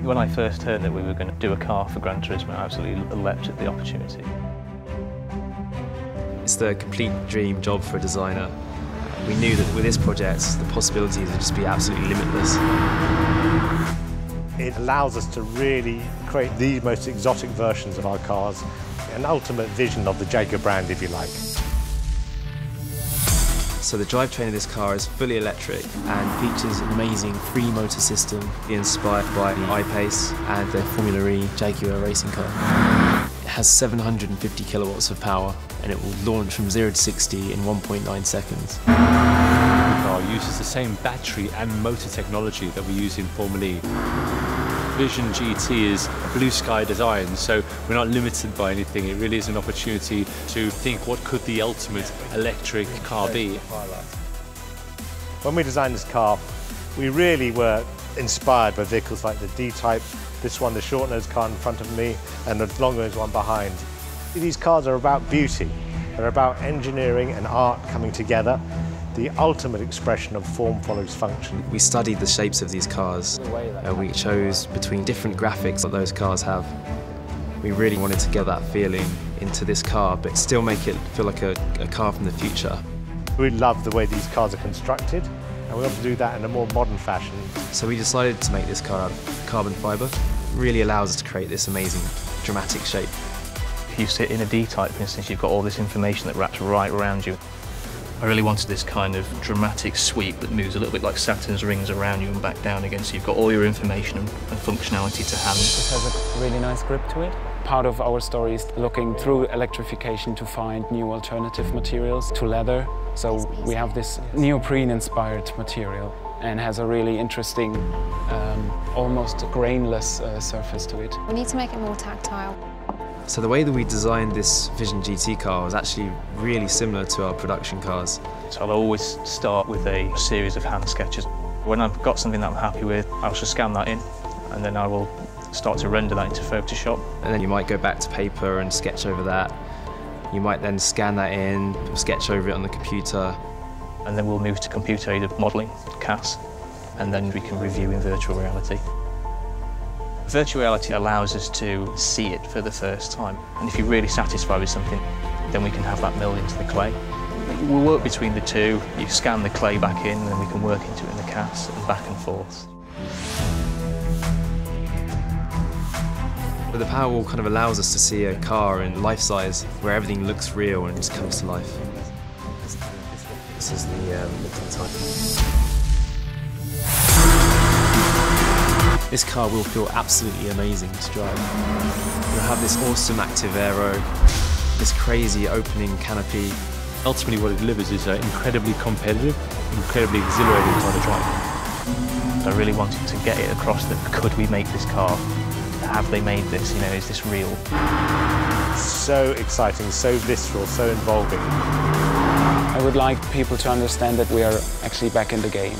When I first heard that we were going to do a car for Gran Turismo, I absolutely leapt at the opportunity. It's the complete dream job for a designer. We knew that with this project, the possibilities would just be absolutely limitless. It allows us to really create the most exotic versions of our cars, an ultimate vision of the Jaguar brand, if you like. So the drivetrain of this car is fully electric and features an amazing three-motor system inspired by the I-Pace and the Formula E Jaguar racing car. It has 750 kilowatts of power and it will launch from 0 to 60 in 1.9 seconds. The car uses the same battery and motor technology that we use in Formula E. Vision GT is a blue sky design, so we're not limited by anything. It really is an opportunity to think, what could the ultimate electric car be? When we designed this car, we really were inspired by vehicles like the D-Type, this one, the short-nosed car in front of me, and the long-nosed one behind. These cars are about beauty. They're about engineering and art coming together. The ultimate expression of form follows function. We studied the shapes of these cars. We chose between different graphics that those cars have. We really wanted to get that feeling into this car, but still make it feel like a car from the future. We love the way these cars are constructed, and we want to do that in a more modern fashion. So we decided to make this car out of carbon fibre. It really allows us to create this amazing, dramatic shape. If you sit in a D-Type, for instance, you've got all this information that wraps right around you. I really wanted this kind of dramatic sweep that moves a little bit like Saturn's rings around you and back down again, so you've got all your information and functionality to hand. This has a really nice grip to it. Part of our story is looking through electrification to find new alternative materials to leather. So we have this neoprene-inspired material and has a really interesting, almost grainless surface to it. We need to make it more tactile. So the way that we designed this Vision GT car was actually really similar to our production cars. So I'll always start with a series of hand sketches. When I've got something that I'm happy with, I'll just scan that in, and then I will start to render that into Photoshop. And then you might go back to paper and sketch over that. You might then scan that in, sketch over it on the computer. And then we'll move to computer-aided modelling, CAS, and then we can review in virtual reality. Virtual reality allows us to see it for the first time. And if you're really satisfied with something, then we can have that milled into the clay. We'll work between the two. You scan the clay back in, and then we can work into it in the CAS and back and forth. But the Powerwall kind of allows us to see a car in life size, where everything looks real and just comes to life. This is the type. This car will feel absolutely amazing to drive. You'll have this awesome active aero, this crazy opening canopy. Ultimately what it delivers is an incredibly competitive, incredibly exhilarating car to drive. I really wanted to get it across that could we make this car? Have they made this? You know, is this real? So exciting, so visceral, so involving. I would like people to understand that we are actually back in the game.